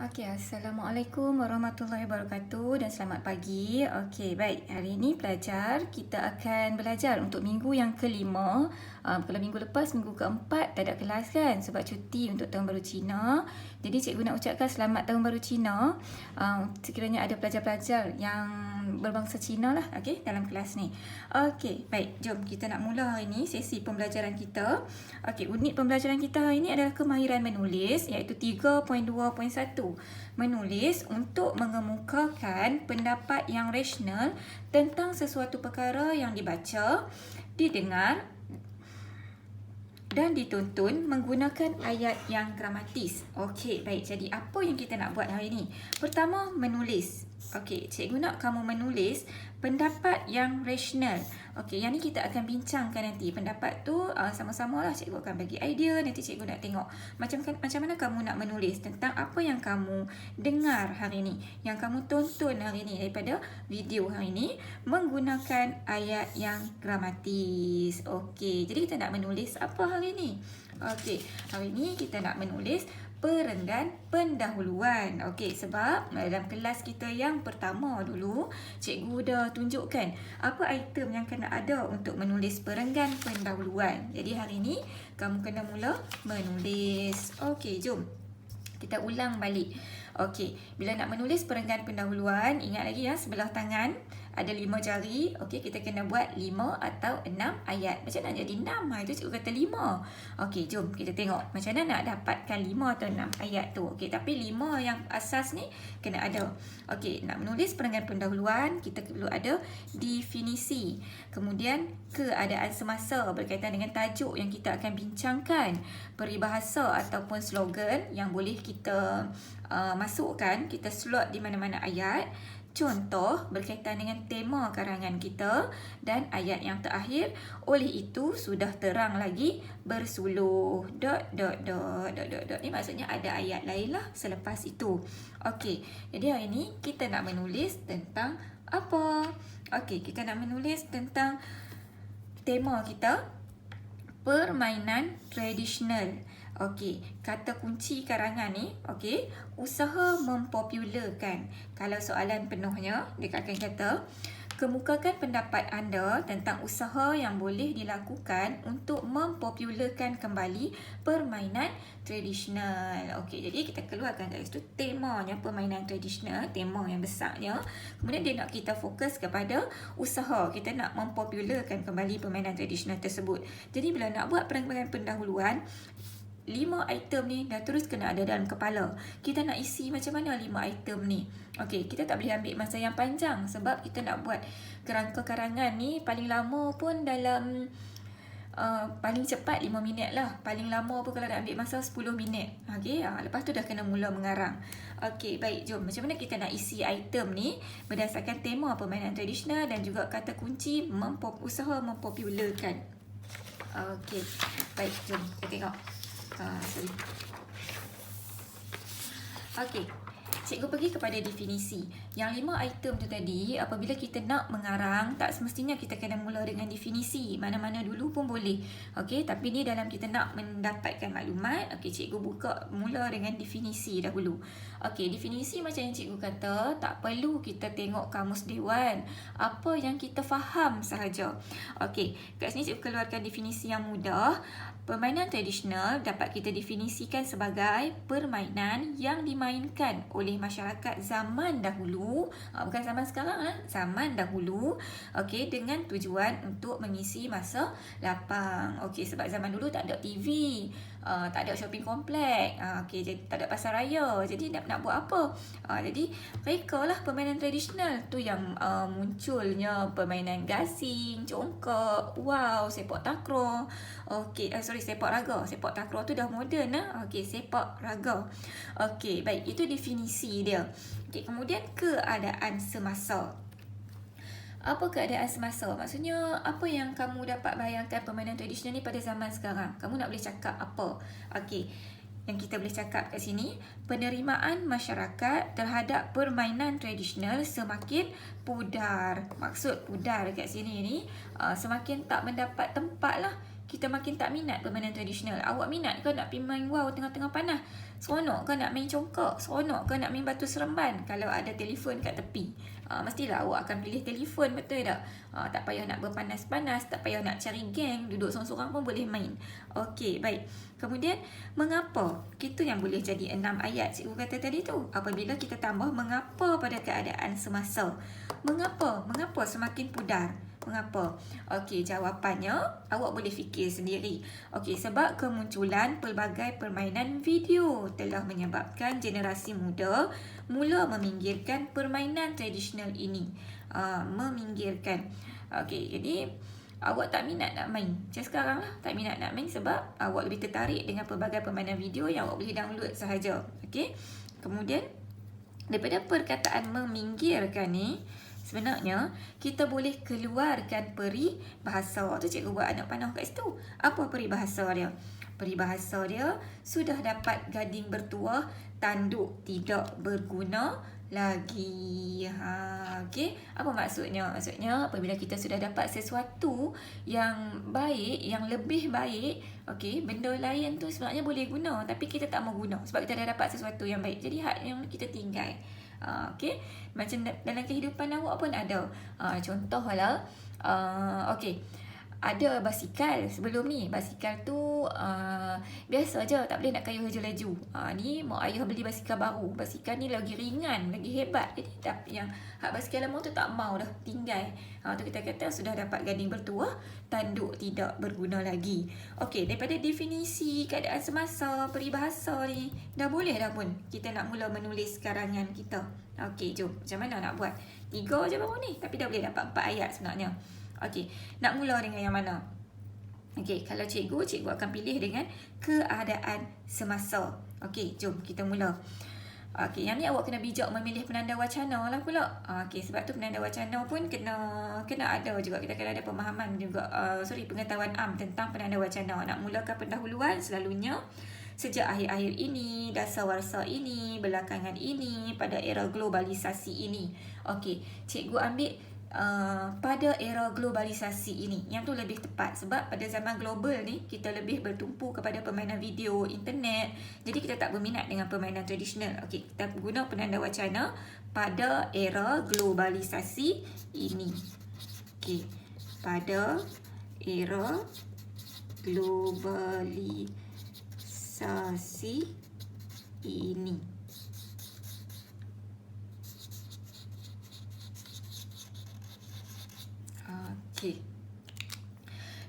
Okey, Assalamualaikum warahmatullahi wabarakatuh dan selamat pagi. Okey, baik. Hari ini kita akan belajar untuk minggu yang kelima. Kalau minggu lepas, minggu keempat, tak ada kelas kan sebab cuti untuk Tahun Baru Cina. Jadi cikgu nak ucapkan selamat Tahun Baru Cina. Sekiranya ada pelajar-pelajar yang berbangsa Cina lah, okey, dalam kelas ni. Okey, baik. Jom kita nak mula hari ni sesi pembelajaran kita. Okey, unit pembelajaran kita hari ini adalah kemahiran menulis iaitu 3.2.1. Menulis untuk mengemukakan pendapat yang rasional tentang sesuatu perkara yang dibaca, didengar dan dituntun menggunakan ayat yang gramatis. Okey, baik. Jadi apa yang kita nak buat hari ini? Pertama, menulis. Okey, cikgu nak kamu menulis pendapat yang rasional. Okey, yang ni kita akan bincangkan nanti. Pendapat tu sama-sama lah cikgu akan bagi idea. Nanti cikgu nak tengok macam mana kamu nak menulis tentang apa yang kamu dengar hari ni, yang kamu tonton hari ni daripada video hari ni menggunakan ayat yang gramatis. Okey, jadi kita nak menulis apa hari ni? Okey, hari ni kita nak menulis perenggan pendahuluan. Okey, sebab dalam kelas kita yang pertama dulu, cikgu dah tunjukkan apa item yang kena ada untuk menulis perenggan pendahuluan. Jadi hari ni kamu kena mula menulis. Okey, jom kita ulang balik. Okey, bila nak menulis perenggan pendahuluan, ingat lagi ya, sebelah tangan ada 5 jari. Okey, kita kena buat 5 atau 6 ayat. Macam nak jadi 6? Itu cikgu kata 5. Okey, jom kita tengok macam mana nak dapatkan 5 atau 6 ayat tu. Okey, tapi 5 yang asas ni kena ada. Okey, nak menulis perenggan pendahuluan, kita perlu ada definisi. Kemudian keadaan semasa berkaitan dengan tajuk yang kita akan bincangkan. Peribahasa ataupun slogan yang boleh kita masukkan, kita slot di mana-mana ayat. Contoh berkaitan dengan tema karangan kita dan ayat yang terakhir. Oleh itu sudah terang lagi bersuluh ... Ini maksudnya ada ayat lain lah selepas itu. Okey, jadi hari ni kita nak menulis tentang apa? Okey, kita nak menulis tentang tema kita, permainan tradisional. Okey, kata kunci karangan ni, okey, usaha mempopularkan. Kalau soalan penuhnya, dia akan kata, kemukakan pendapat anda tentang usaha yang boleh dilakukan untuk mempopularkan kembali permainan tradisional. Okey, jadi kita keluarkan dari situ temanya permainan tradisional, tema yang besarnya. Kemudian dia nak kita fokus kepada usaha, kita nak mempopularkan kembali permainan tradisional tersebut. Jadi bila nak buat perenggan pendahuluan, 5 item ni dah terus kena ada dalam kepala. Kita nak isi macam mana 5 item ni? Okey, kita tak boleh ambil masa yang panjang sebab kita nak buat kerangka karangan ni paling lama pun dalam paling cepat 5 minit lah. Paling lama pun kalau nak ambil masa 10 minit. Okey, lepas tu dah kena mula mengarang. Okey, baik, jom. Macam mana kita nak isi item ni berdasarkan tema permainan tradisional dan juga kata kunci usaha mempopularkan. Okey, baik, jom kita tengok. Okey, cikgu pergi kepada definisi. Yang 5 item tu tadi, apabila kita nak mengarang, tak semestinya kita kena mula dengan definisi. Mana-mana dulu pun boleh. Okey, tapi ni dalam kita nak mendapatkan maklumat, okey, cikgu mula dengan definisi dahulu. Okey, definisi macam yang cikgu kata, tak perlu kita tengok kamus dewan. Apa yang kita faham sahaja. Okey, kat sini cikgu keluarkan definisi yang mudah. Permainan tradisional dapat kita definisikan sebagai permainan yang dimainkan oleh masyarakat zaman dahulu, bukan zaman sekarang lah, zaman dahulu, okey, dengan tujuan untuk mengisi masa lapang. Okey, sebab zaman dulu tak ada TV, tak ada shopping komplek, okey, jadi tak ada pasar raya, jadi nak buat apa? Jadi reka lah permainan tradisional tu yang munculnya permainan gasing, congkak, sepak takraw. Okey, sepak raga. Sepak takraw tu dah moden lah. Okey, sepak raga. Okey, baik, itu definisi dia. Okey, kemudian keadaan semasa. Apa keadaan semasa? Maksudnya apa yang kamu dapat bayangkan permainan tradisional ni pada zaman sekarang? Kamu nak boleh cakap apa? Okey, yang kita boleh cakap kat sini, penerimaan masyarakat terhadap permainan tradisional semakin pudar. Maksud pudar kat sini ni, semakin tak mendapat tempat lah. kita makin tak minat permainan tradisional. Awak minat ke nak pergi main wow tengah-tengah panas? Seronok ke nak main congkak? Seronok ke nak main batu seremban kalau ada telefon kat tepi? Mestilah awak akan pilih telefon, betul tak? Tak payah nak berpanas-panas, tak payah nak cari geng, duduk sorang-sorang pun boleh main. Okey, baik. Kemudian, mengapa? Itu yang boleh jadi 6 ayat cikgu kata tadi tu. Apabila kita tambah mengapa pada keadaan semasa. Mengapa? Mengapa semakin pudar? Mengapa? Okey, jawapannya awak boleh fikir sendiri. Okey, sebab kemunculan pelbagai permainan video telah menyebabkan generasi muda mula meminggirkan permainan tradisional ini. Meminggirkan. Okey, jadi awak tak minat nak main. Macam sekarang lah, tak minat nak main sebab awak lebih tertarik dengan pelbagai permainan video yang awak boleh download sahaja. Okey. Kemudian, daripada perkataan meminggirkan ni, sebenarnya, kita boleh keluarkan peribahasa. Tu cikgu buat anak panah kat situ. Apa peribahasa dia? Peribahasa dia, sudah dapat gading bertuah, tanduk tidak berguna lagi. Okey, apa maksudnya? Maksudnya, apabila kita sudah dapat sesuatu yang baik, yang lebih baik, okey, benda lain tu sebenarnya boleh guna, tapi kita tak mau guna sebab kita dah dapat sesuatu yang baik. Jadi, hak yang kita tinggal. Okey, macam dalam kehidupan awak pun ada. Contohlah, okey, ada basikal sebelum ni. Basikal tu biasa je, tak boleh nak kayuh laju-laju. Ni mak ayah beli basikal baru. Basikal ni lagi ringan, lagi hebat. Jadi tapi yang hak basikal lama tu tak mau dah, tinggal. Tu kita kata sudah dapat gading bertuah, tanduk tidak berguna lagi. Okey, daripada definisi keadaan semasa, peribahasa ni, dah boleh dah pun kita nak mula menulis karangan kita. Okey, jom. Macam mana nak buat? 3 je baru ni, tapi dah boleh dapat 4 ayat sebenarnya. Okey, nak mula dengan yang mana? Okey, kalau cikgu akan pilih dengan keadaan semasa. Okey, jom kita mula. Okey, yang ni awak kena bijak memilih penanda wacana lah pula. Okey, sebab tu penanda wacana pun kena ada juga. Kita kena ada pemahaman juga, pengetahuan am tentang penanda wacana. Nak mulakan pendahuluan selalunya sejak akhir-akhir ini, dasawarsa ini, belakangan ini, pada era globalisasi ini. Okey, cikgu ambil pada era globalisasi ini. Yang tu lebih tepat sebab pada zaman global ni kita lebih bertumpu kepada permainan video, internet. Jadi kita tak berminat dengan permainan tradisional. Okey, kita guna penanda wacana pada era globalisasi ini. Okey, pada era globalisasi ini. Okey.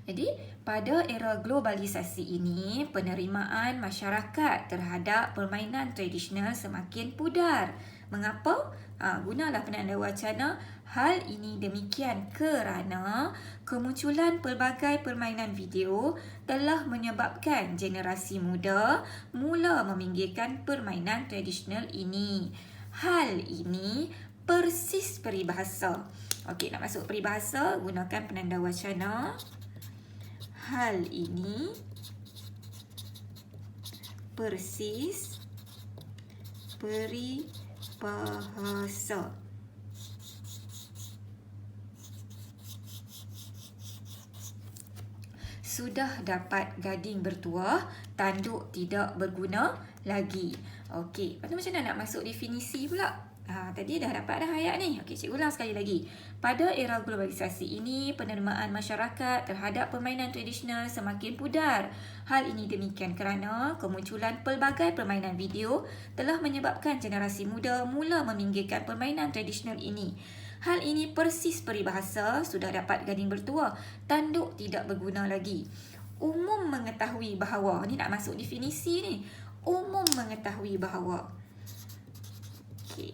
Jadi, pada era globalisasi ini, penerimaan masyarakat terhadap permainan tradisional semakin pudar. Mengapa? Gunalah penanda wacana. Hal ini demikian kerana kemunculan pelbagai permainan video telah menyebabkan generasi muda mula meminggirkan permainan tradisional ini. Hal ini persis peribahasa. Okey, nak masuk peribahasa, gunakan penanda wacana. Hal ini persis peribahasa. Sudah dapat gading bertuah, tanduk tidak berguna lagi. Okey, lepas tu macam mana nak masuk definisi pula? Tadi dah dapat dah ayat ni. Okey, cikgu ulang sekali lagi. Pada era globalisasi ini, penerimaan masyarakat terhadap permainan tradisional semakin pudar. Hal ini demikian kerana kemunculan pelbagai permainan video telah menyebabkan generasi muda mula meminggirkan permainan tradisional ini. Hal ini persis peribahasa, sudah dapat gading bertuah, tanduk tidak berguna lagi. Umum mengetahui bahawa, ni nak masuk definisi ni. Umum mengetahui bahawa. Okey.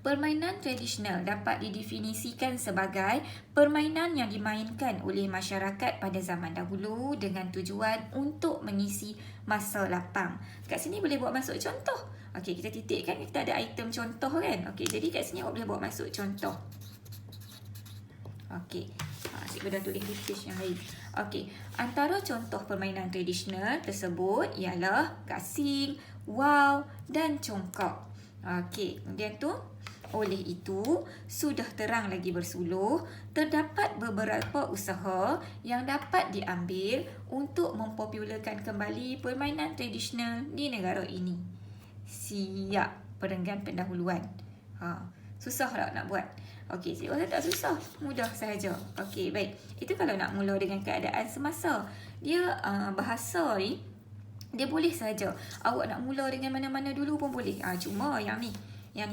Permainan tradisional dapat didefinisikan sebagai permainan yang dimainkan oleh masyarakat pada zaman dahulu dengan tujuan untuk mengisi masa lapang. Kat sini boleh buat masuk contoh. Okey, kita titikkan, kita ada item contoh kan. Okey, jadi kat sini awak boleh buat masuk contoh. Okey, cikgu dah tulis di page yang lain. Okey, antara contoh permainan tradisional tersebut ialah gasing, wow dan congkak. Okey, kemudian tu oleh itu, sudah terang lagi bersuluh, terdapat beberapa usaha yang dapat diambil untuk mempopularkan kembali permainan tradisional di negara ini. Siap perenggan pendahuluan. Susah tak nak buat? Okey, cikgu rasa tak susah. Mudah sahaja. Okey, baik. Itu kalau nak mula dengan keadaan semasa. Dia bahasa ni, dia boleh saja. Awak nak mula dengan mana-mana dulu pun boleh. Cuma yang ni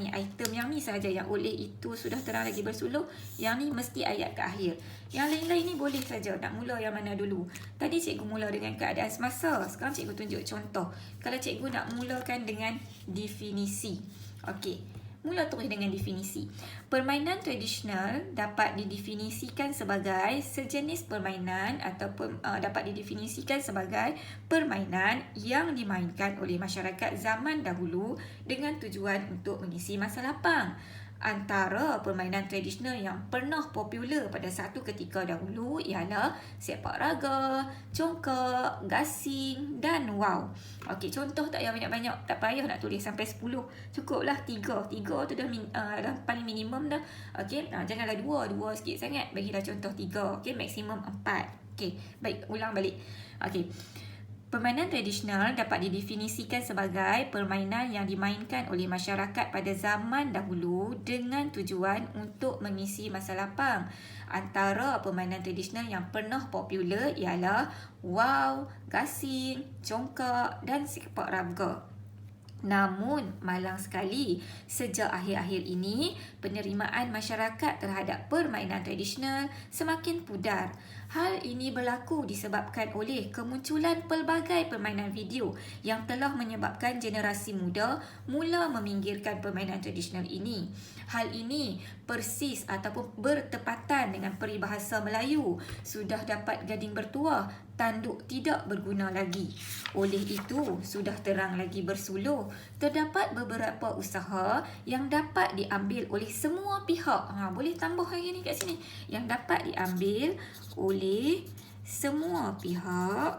item yang ni saja yang oleh itu sudah terang lagi bersuluh. Yang ni mesti ayat ke akhir. Yang lain-lain ni boleh saja. Nak mula yang mana dulu? Tadi cikgu mula dengan keadaan semasa. Sekarang cikgu tunjuk contoh. Kalau cikgu nak mulakan dengan definisi. Okey. Mula terus dengan definisi. Permainan tradisional dapat didefinisikan sebagai sejenis permainan ataupun dapat didefinisikan sebagai permainan yang dimainkan oleh masyarakat zaman dahulu dengan tujuan untuk mengisi masa lapang. Antara permainan tradisional yang pernah popular pada satu ketika dahulu ialah sepak raga, congkak, gasing dan wow. Okey, contoh tak payah banyak-banyak. Tak payah nak tulis sampai 10. Cukuplah 3. 3 tu dah paling minimum dah. Okey, janganlah 2 sikit sangat. Bagilah contoh 3. Okey, maksimum 4. Okey, baik, ulang balik. Okey. Permainan tradisional dapat didefinisikan sebagai permainan yang dimainkan oleh masyarakat pada zaman dahulu dengan tujuan untuk mengisi masa lapang. Antara permainan tradisional yang pernah popular ialah wow, gasing, congkak dan sepak raga. Namun, malang sekali, sejak akhir-akhir ini, penerimaan masyarakat terhadap permainan tradisional semakin pudar. Hal ini berlaku disebabkan oleh kemunculan pelbagai permainan video yang telah menyebabkan generasi muda mula meminggirkan permainan tradisional ini. Hal ini persis ataupun bertepatan dengan peribahasa Melayu, sudah dapat gading bertuah, tanduk tidak berguna lagi. Oleh itu, sudah terang lagi bersuluh, terdapat beberapa usaha yang dapat diambil oleh semua pihak. Boleh tambah lagi ni kat sini. Yang dapat diambil oleh semua pihak.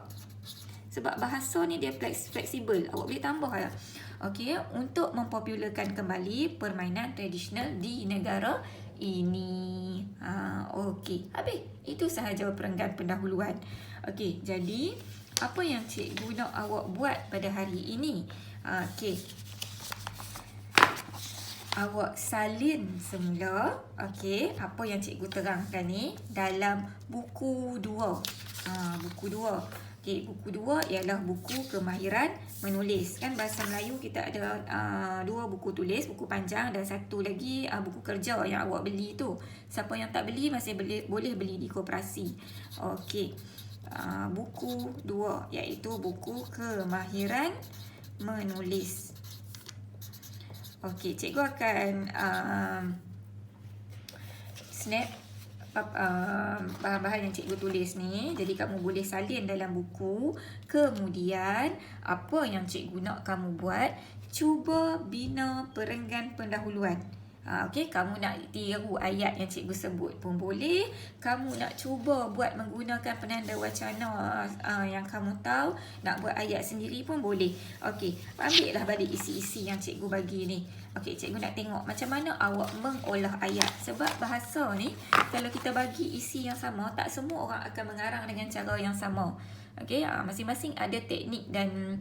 Sebab bahasa ni dia fleksibel. Awak boleh tambah lah. Okey, untuk mempopularkan kembali permainan tradisional di negara ini. Okey, habis. Itu sahaja perenggan pendahuluan. Okey, jadi apa yang cikgu nak awak buat pada hari ini? Okey. Awak salin semula, okey, apa yang cikgu terangkan ni dalam buku 2. Buku 2. Okey, buku 2 ialah buku kemahiran menulis. Kan bahasa Melayu kita ada 2 buku tulis, buku panjang dan satu lagi buku kerja yang awak beli tu. Siapa yang tak beli masih boleh beli di koperasi. Okey. Buku 2 iaitu buku kemahiran menulis. Okey, cikgu akan snap bahan-bahan yang cikgu tulis ni. Jadi kamu boleh salin dalam buku. Kemudian apa yang cikgu nak kamu buat, cuba bina perenggan pendahuluan. Okey, kamu nak tiru ayat yang cikgu sebut pun boleh. Kamu nak cuba buat menggunakan penanda wacana yang kamu tahu, nak buat ayat sendiri pun boleh. Okey, ambillah balik isi-isi yang cikgu bagi ni. Okey, cikgu nak tengok macam mana awak mengolah ayat. Sebab bahasa ni, kalau kita bagi isi yang sama, tak semua orang akan mengarang dengan cara yang sama. Okey, masing-masing ada teknik dan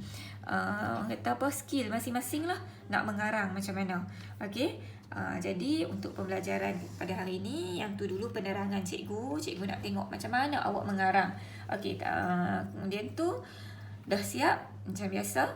kata apa, skill masing-masing lah nak mengarang macam mana. Okey. Jadi untuk pembelajaran pada hari ini, yang tu dulu penerangan cikgu. Cikgu nak tengok macam mana awak mengarang. Okey, kemudian tu dah siap macam biasa.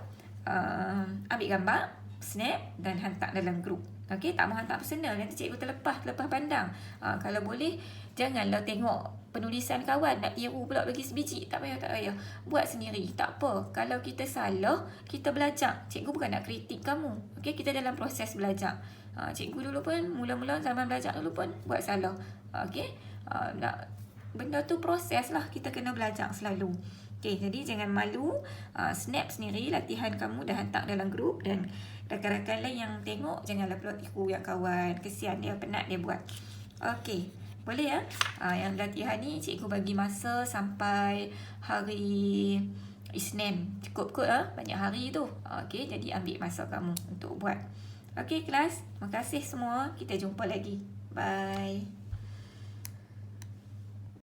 Ambil gambar, snap dan hantar dalam grup. Okey, tak mau hantar personal, nanti cikgu terlepas pandang. Kalau boleh, janganlah tengok penulisan kawan nak tiru pula bagi sebiji. Tak payah. Buat sendiri, tak apa. Kalau kita salah, kita belajar. Cikgu bukan nak kritik kamu. Okey, kita dalam proses belajar. Cikgu dulu pun, mula-mula zaman belajar dulu pun buat salah. Okey, benda tu proses lah, kita kena belajar selalu. Okey, jadi jangan malu. Snap sendiri latihan kamu dah hantar dalam grup, dan rakan-rakan lain yang tengok janganlah pula tiru yang kawan. Kesian dia, penat dia buat. Okey, Boleh ya? Yang latihan ni cikgu bagi masa sampai hari Isnin. Cukup kot banyak hari tu. Okey, jadi ambil masa kamu untuk buat. Okey kelas, terima kasih semua. Kita jumpa lagi. Bye.